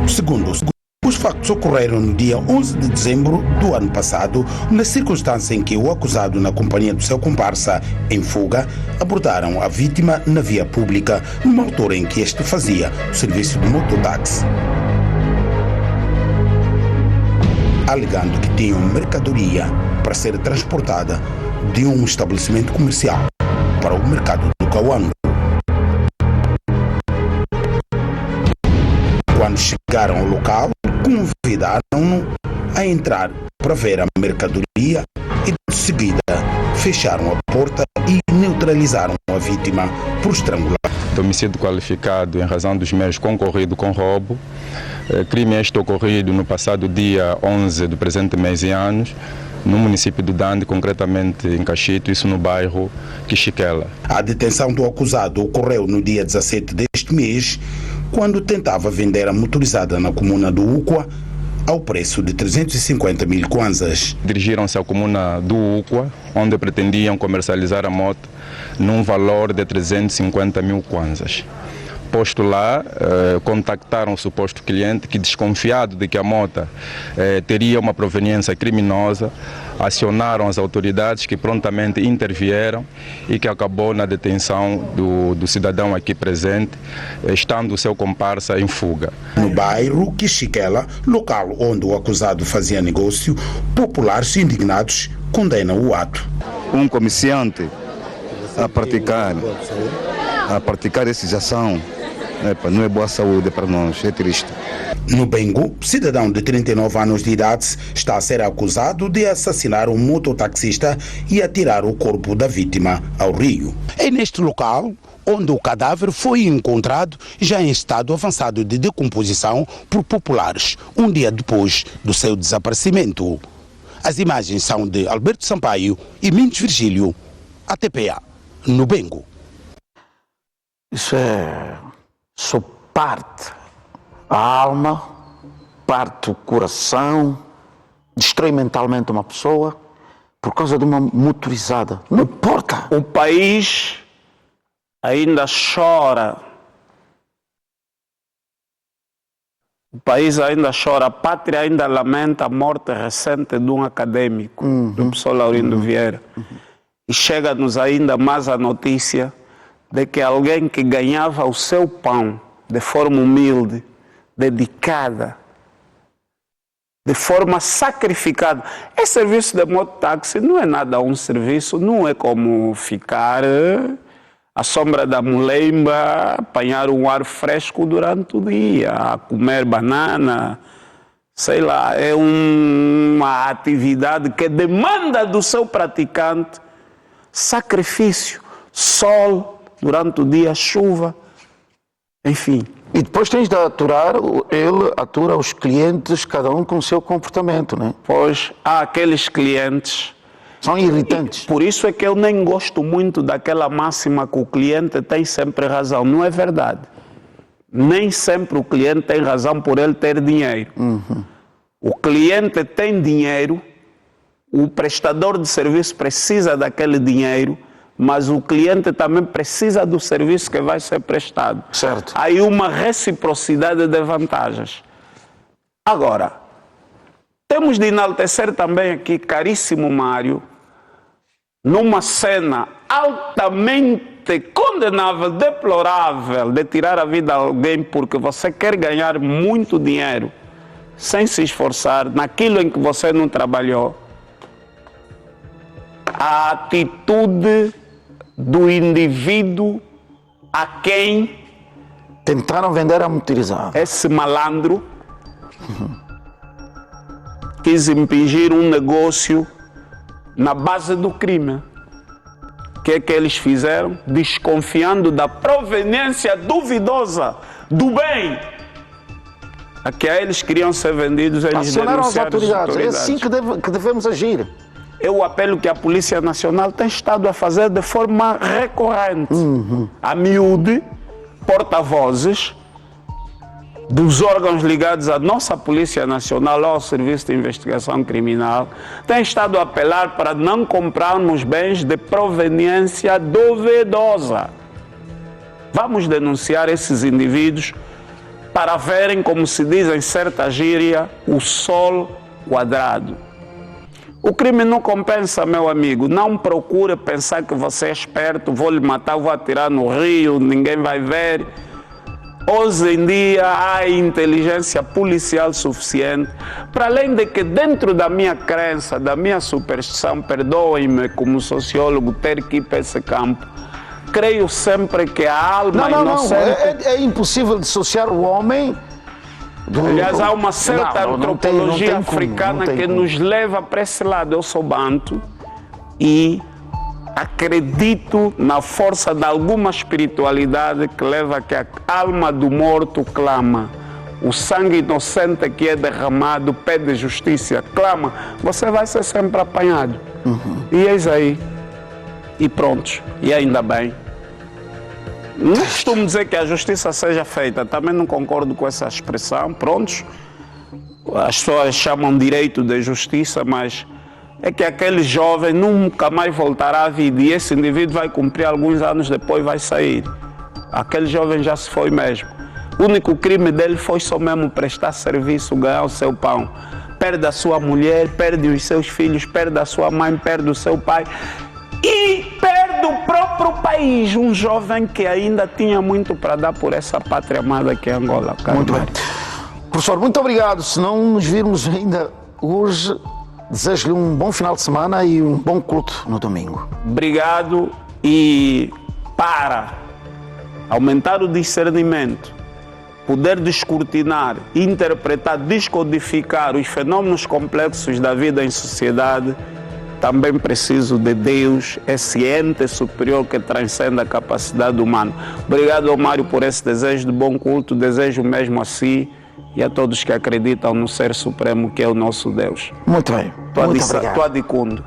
Segundo os factos ocorreram no dia 11 de dezembro do ano passado, na circunstância em que o acusado, na companhia do seu comparsa em fuga, abordaram a vítima na via pública, numa altura em que este fazia o serviço de mototáxi. Alegando que tinham mercadoria para ser transportada de um estabelecimento comercial para o mercado do Cauango. Quando chegaram ao local, convidaram-no a entrar para ver a mercadoria e, de seguida, fecharam a porta e neutralizaram a vítima por estrangular. Homicídio qualificado em razão dos meios concorrido com roubo. Crime este ocorrido no passado dia 11 do presente mês e anos, no município de Dande, concretamente em Cachito, isso no bairro Quixiquela. A detenção do acusado ocorreu no dia 17 deste mês, quando tentava vender a motorizada na comuna do Uqua ao preço de 350 mil kwanzas. Dirigiram-se à comuna do Uqua, onde pretendiam comercializar a moto num valor de 350 mil kwanzas. Posto lá, contactaram o suposto cliente que, desconfiado de que a moto teria uma proveniência criminosa, acionaram as autoridades que prontamente intervieram e que acabou na detenção do cidadão aqui presente, estando o seu comparsa em fuga. No bairro Quixiquela, local onde o acusado fazia negócio, populares indignados condenam o ato. Um comerciante a praticar essa ação, não é boa saúde para nós, é triste. No Bengo, cidadão de 39 anos de idade está a ser acusado de assassinar um mototaxista e atirar o corpo da vítima ao rio. É neste local onde o cadáver foi encontrado já em estado avançado de decomposição por populares, um dia depois do seu desaparecimento. As imagens são de Alberto Sampaio e Mendes Virgílio, ATPA, no Bengo. Isso só parte a alma, parte o coração, destrói mentalmente uma pessoa, por causa de uma motorizada. Não importa. O país ainda chora. O país ainda chora. A pátria ainda lamenta a morte recente de um acadêmico, do professor Laurindo Vieira. E chega-nos ainda mais a notícia de que alguém que ganhava o seu pão de forma humilde, dedicada, de forma sacrificada. Esse serviço de mototáxi não é nada um serviço, não é como ficar à sombra da mulemba, apanhar um ar fresco durante o dia, comer banana, sei lá, é uma atividade que demanda do seu praticante sacrifício, sol durante o dia, chuva, enfim. E depois tens de aturar, ele atura os clientes, cada um com o seu comportamento, né? Pois há aqueles clientes... São irritantes. Por isso é que eu nem gosto muito daquela máxima que o cliente tem sempre razão. Não é verdade. Nem sempre o cliente tem razão por ele ter dinheiro. O cliente tem dinheiro, o prestador de serviço precisa daquele dinheiro, mas o cliente também precisa do serviço que vai ser prestado. Certo. Há aí uma reciprocidade de vantagens. Agora, temos de enaltecer também aqui, caríssimo Mário, numa cena altamente condenável, deplorável, de tirar a vida de alguém porque você quer ganhar muito dinheiro sem se esforçar naquilo em que você não trabalhou. A atitude do indivíduo a quem tentaram vender a motorizada. Esse malandro quis impingir um negócio na base do crime. O que é que eles fizeram? Desconfiando da proveniência duvidosa do bem a que eles queriam ser vendidos, eles acionaram as autoridades. É assim que devemos agir. É o apelo que a Polícia Nacional tem estado a fazer de forma recorrente. A miúde, porta-vozes dos órgãos ligados à nossa Polícia Nacional, ao Serviço de Investigação Criminal, tem estado a apelar para não comprarmos bens de proveniência duvidosa. Vamos denunciar esses indivíduos para verem, como se diz em certa gíria, o sol quadrado. O crime não compensa, meu amigo. Não procure pensar que você é esperto, vou lhe matar, vou atirar no rio, ninguém vai ver. Hoje em dia há inteligência policial suficiente, para além de que dentro da minha crença, da minha superstição, perdoem-me como sociólogo ter que ir para esse campo, creio sempre que a alma inocente... É impossível dissociar o homem... Aliás, há uma certa antropologia africana que nos leva para esse lado. Eu sou banto e acredito na força de alguma espiritualidade que leva a que a alma do morto clama. O sangue inocente que é derramado pede justiça, clama. Você vai ser sempre apanhado. E eis aí. E prontos. E ainda bem. Não costumo dizer que a justiça seja feita, também não concordo com essa expressão, prontos. As pessoas chamam direito de justiça, mas é que aquele jovem nunca mais voltará à vida e esse indivíduo vai cumprir alguns anos depois, vai sair. Aquele jovem já se foi mesmo. O único crime dele foi só mesmo prestar serviço, ganhar o seu pão. Perde a sua mulher, perde os seus filhos, perde a sua mãe, perde o seu pai. E perde o próprio país, um jovem que ainda tinha muito para dar por essa pátria amada que é Angola. Muito bem. Professor, muito obrigado. Se não nos virmos ainda hoje, desejo-lhe um bom final de semana e um bom culto no domingo. Obrigado. E para aumentar o discernimento, poder descortinar, interpretar, descodificar os fenômenos complexos da vida em sociedade, também preciso de Deus, esse ente superior que transcende a capacidade humana. Obrigado, Mário, por esse desejo de bom culto. Desejo mesmo a si e a todos que acreditam no Ser Supremo, que é o nosso Deus. Muito bem. Muito obrigado. Tua Dicundo.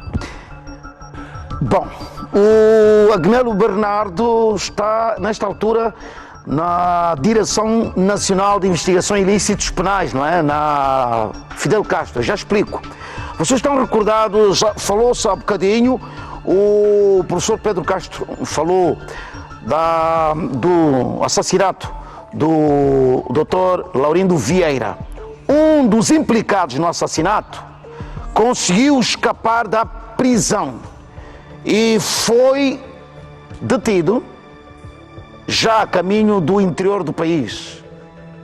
Bom, o Agnello Bernardo está, nesta altura, na Direção Nacional de Investigação e Ilícitos Penais, não é? Na Fidel Castro. Já explico. Vocês estão recordados, falou-se há bocadinho, o professor Pedro Castro falou do assassinato do Dr. Laurindo Vieira. Um dos implicados no assassinato conseguiu escapar da prisão e foi detido já a caminho do interior do país.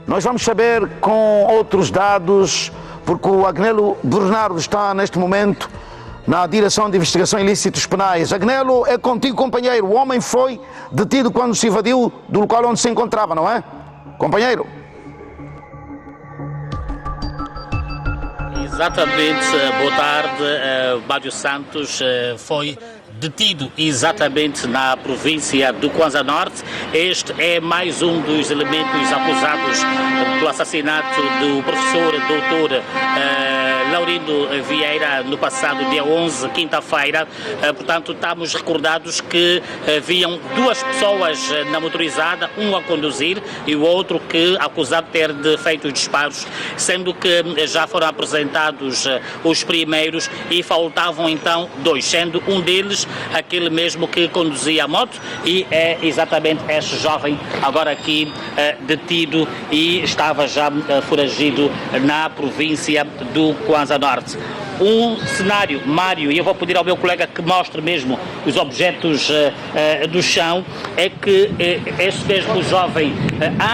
Nós vamos saber com outros dados, porque o Agnelo Bernardo está neste momento na Direção de Investigação Ilícitos Penais. Agnelo, é contigo, companheiro. O homem foi detido quando se evadiu do local onde se encontrava, não é? Companheiro? Exatamente, boa tarde. Mário Santos foi detido exatamente na província do Kwanza Norte. Este é mais um dos elementos acusados do assassinato do professor doutor Laurindo Vieira no passado dia 11, quinta-feira. Portanto, estamos recordados que haviam duas pessoas na motorizada, um a conduzir e o outro que acusado de ter feito os disparos, sendo que já foram apresentados os primeiros e faltavam então dois, sendo um deles aquele mesmo que conduzia a moto e é exatamente este jovem agora aqui detido e estava já foragido na província do Kwanza Norte. Um cenário, Mário, e eu vou pedir ao meu colega que mostre mesmo os objetos do chão, é que este mesmo jovem,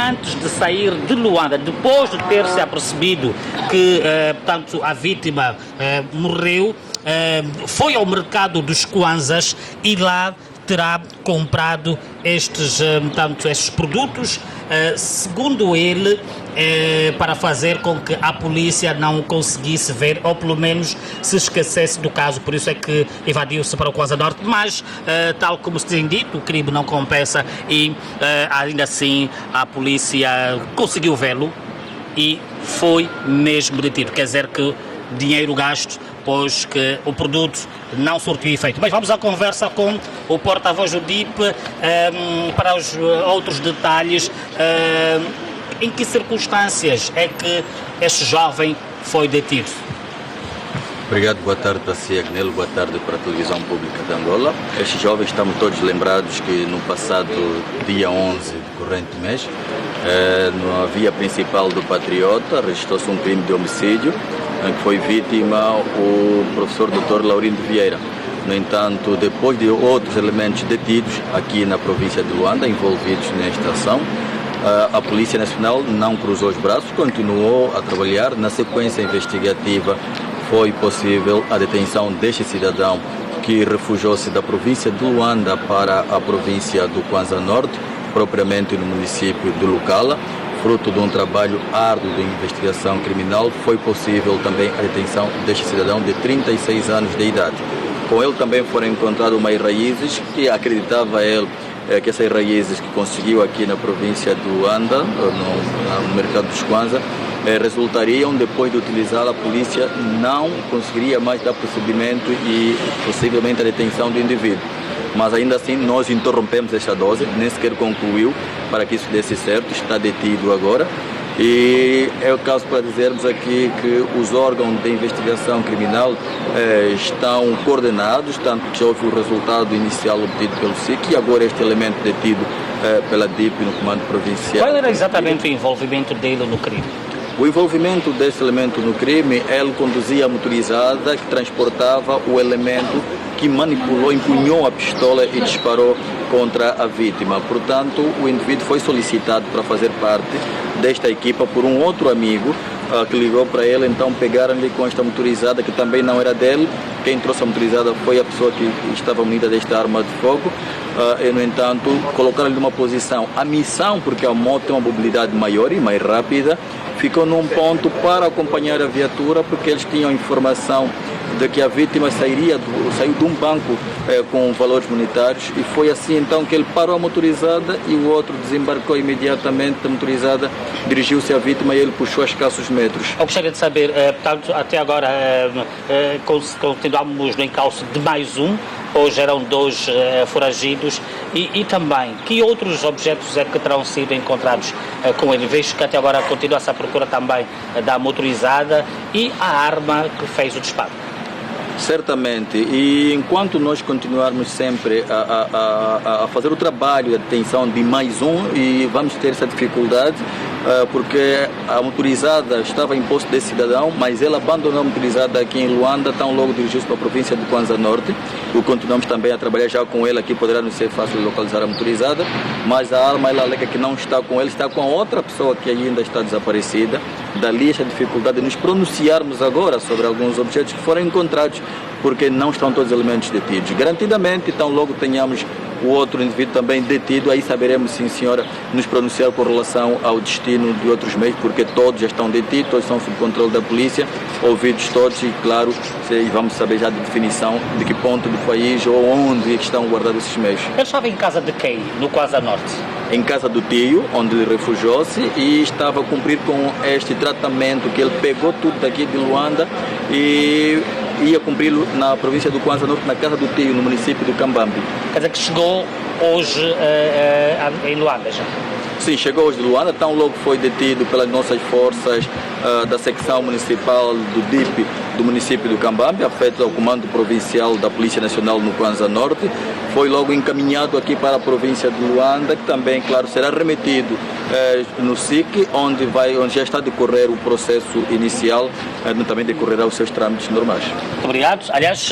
antes de sair de Luanda, depois de ter se apercebido que, portanto, a vítima morreu, foi ao mercado dos Kwanzas e lá terá comprado estes produtos, segundo ele, para fazer com que a polícia não conseguisse ver, ou pelo menos se esquecesse do caso. Por isso é que evadiu-se para o Kwanza Norte, mas tal como se tem dito, o crime não compensa e ainda assim a polícia conseguiu vê-lo e foi mesmo detido. Quer dizer que dinheiro gasto, pois que o produto não surtiu efeito. Mas vamos à conversa com o porta-voz do DIP para os outros detalhes. Em que circunstâncias é que este jovem foi detido? Obrigado, boa tarde para si, Agnelo, boa tarde para a Televisão Pública de Angola. Estes jovens, estamos todos lembrados que no passado dia 11 do corrente mês, na via principal do Patriota, registrou-se um crime de homicídio, em que foi vítima o professor Dr. Laurindo Vieira. No entanto, depois de outros elementos detidos aqui na província de Luanda, envolvidos nesta ação, a Polícia Nacional não cruzou os braços, continuou a trabalhar. Na sequência investigativa, foi possível a detenção deste cidadão que refugiou-se da província de Luanda para a província do Kwanza Norte, propriamente no município de Lucala. Fruto de um trabalho árduo de investigação criminal, foi possível também a detenção deste cidadão de 36 anos de idade. Com ele também foram encontradas umas raízes que acreditava ele que essas raízes que conseguiu aqui na província de Luanda, no mercado dos Kwanza, resultariam, depois de utilizá-la, a polícia não conseguiria mais dar procedimento e possivelmente a detenção do indivíduo. Mas ainda assim nós interrompemos esta dose, nem sequer concluiu para que isso desse certo, está detido agora. E é o caso para dizermos aqui que os órgãos de investigação criminal estão coordenados, tanto que já houve o resultado inicial obtido pelo SIC e agora este elemento detido pela DIP no comando provincial. Qual era exatamente o envolvimento dele no crime? O envolvimento desse elemento no crime, ele conduzia a motorizada que transportava o elemento que manipulou, empunhou a pistola e disparou contra a vítima. Portanto, o indivíduo foi solicitado para fazer parte desta equipa por um outro amigo que ligou para ele, então pegaram-lhe com esta motorizada que também não era dele. Quem trouxe a motorizada foi a pessoa que estava munida desta arma de fogo e, no entanto, colocaram-lhe numa posição. A missão, porque a moto tem uma mobilidade maior e mais rápida, ficou num ponto para acompanhar a viatura, porque eles tinham informação de que a vítima saiu de um banco com valores monetários e foi assim então que ele parou a motorizada e o outro desembarcou imediatamente da motorizada, dirigiu-se à vítima e ele puxou a escassos metros. Eu gostaria de saber, portanto, até agora continuamos no encalço de mais um, hoje eram dois foragidos e também que outros objetos é que terão sido encontrados com ele, visto que até agora continua-se a procura também da motorizada e a arma que fez o disparo? Certamente, e enquanto nós continuarmos sempre a fazer o trabalho de detenção de mais um, e vamos ter essa dificuldade, porque a motorizada estava em posse desse cidadão, mas ele abandonou a motorizada aqui em Luanda, tão logo dirigiu-se para a província do Kwanza Norte. E continuamos também a trabalhar já com ele aqui, poderá não ser fácil localizar a motorizada, mas a arma ela alega que não está com ele, está com a outra pessoa que ainda está desaparecida. Dali esta dificuldade de nos pronunciarmos agora sobre alguns objetos que foram encontrados, porque não estão todos os elementos detidos. Garantidamente, tão logo tenhamos o outro indivíduo também detido, aí saberemos, sim senhora, nos pronunciar com relação ao destino de outros meios, porque todos já estão detidos, todos estão sob controle da polícia, ouvidos todos, e claro, vamos saber já de definição de que ponto do país ou onde estão guardados esses meios. Ele estava em casa de quem, no Kwanza Norte? Em casa do tio, onde ele refugiou-se, e estava a cumprir com este tratamento que ele pegou tudo daqui de Luanda e ia cumpri-lo na província do Kwanza Norte, na casa do tio, no município do Cambambi. Quer dizer que chegou hoje em Luanda já? Sim, chegou hoje de Luanda, tão logo foi detido pelas nossas forças da secção municipal do DIP do município do Cambambi, afeto ao comando provincial da Polícia Nacional no Kwanza Norte. Foi logo encaminhado aqui para a província de Luanda, que também, claro, será remetido no SIC, onde já está a decorrer o processo inicial, também decorrerá os seus trâmites normais. Muito obrigado. Aliás,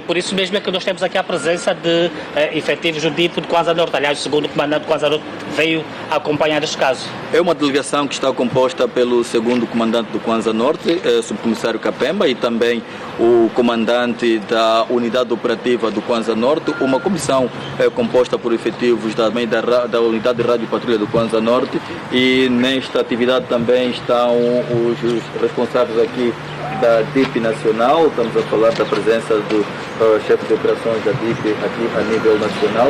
por isso mesmo é que nós temos aqui a presença de efetivos do DIP do Kwanza Norte. Aliás, o segundo comandante do Kwanza Norte veio acompanhar este caso. É uma delegação que está composta pelo segundo comandante do Kwanza Norte, subcomissário Capemba, e também o comandante da unidade operativa do Kwanza Norte, uma comissão composta por efetivos também da unidade de rádio e patrulha do Kwanza Norte, e nesta atividade também estão os responsáveis aqui da DIP Nacional. Estamos a falar da presença do chefe de operações da DIP aqui a nível nacional.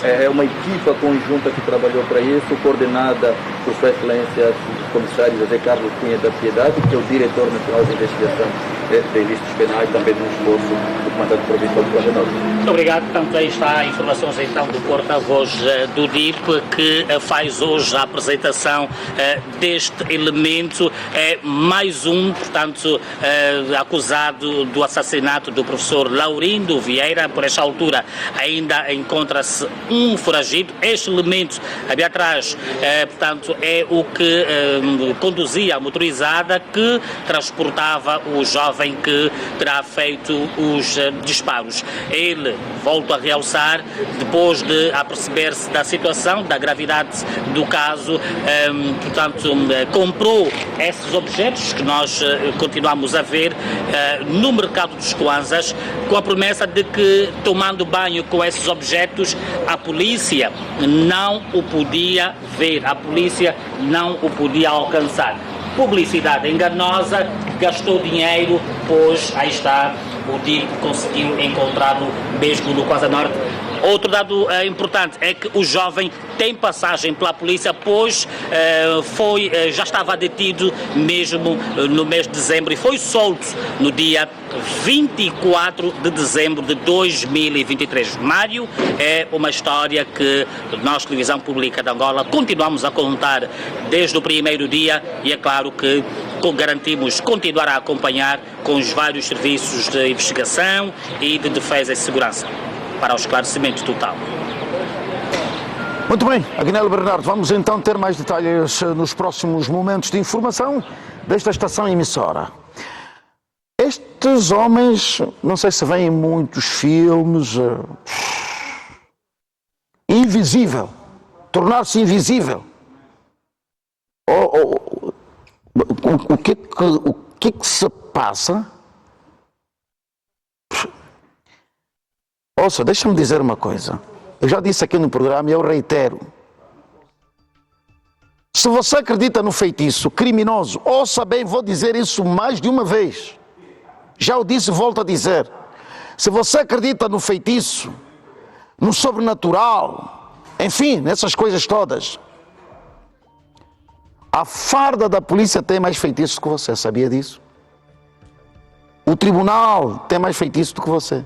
É uma equipa conjunta que trabalhou para isso, coordenada por Sua Excelência o comissário José Carlos Cunha da Piedade, que é o diretor nacional de investigação de ilícitos penais, também no esforço do comandante provincial do Kwanza Norte. Muito obrigado. Portanto, aí está informações então do porta-voz do DIP, que faz hoje a apresentação deste elemento. Mais um, portanto, acusado do assassinato do professor Laurindo Vieira. Por esta altura ainda encontra-se um foragido. Este elemento ali atrás, portanto, é o que conduzia a motorizada que transportava o jovem que terá feito os disparos. Ele, volto a realçar, depois de aperceber-se da situação, da gravidade do caso, portanto, comprou esses objetos que nós continuamos a ver no mercado dos Kwanzas, com a promessa de que, tomando banho com esses objetos, a polícia não o podia ver, a polícia não o podia alcançar. Publicidade enganosa, gastou dinheiro, pois aí está, o DIP conseguiu encontrá-lo mesmo no Kwanza Norte. Outro dado importante é que o jovem tem passagem pela polícia, pois já estava detido mesmo no mês de dezembro e foi solto no dia 24 de dezembro de 2023. Mário, é uma história que nós, Televisão Pública de Angola, continuamos a contar desde o primeiro dia, e é claro que garantimos continuar a acompanhar com os vários serviços de investigação e de defesa e segurança para o esclarecimento total. Muito bem, Agnello Bernardo, vamos então ter mais detalhes nos próximos momentos de informação desta estação emissora. Estes homens, não sei se veem em muitos filmes, invisível, tornar-se invisível. O que se passa? Ouça, deixa-me dizer uma coisa. Eu já disse aqui no programa e eu reitero. Se você acredita no feitiço criminoso, ouça bem, vou dizer isso mais de uma vez. Já o disse e volto a dizer. Se você acredita no feitiço, no sobrenatural, enfim, nessas coisas todas, a farda da polícia tem mais feitiço que você, sabia disso? O tribunal tem mais feitiço do que você.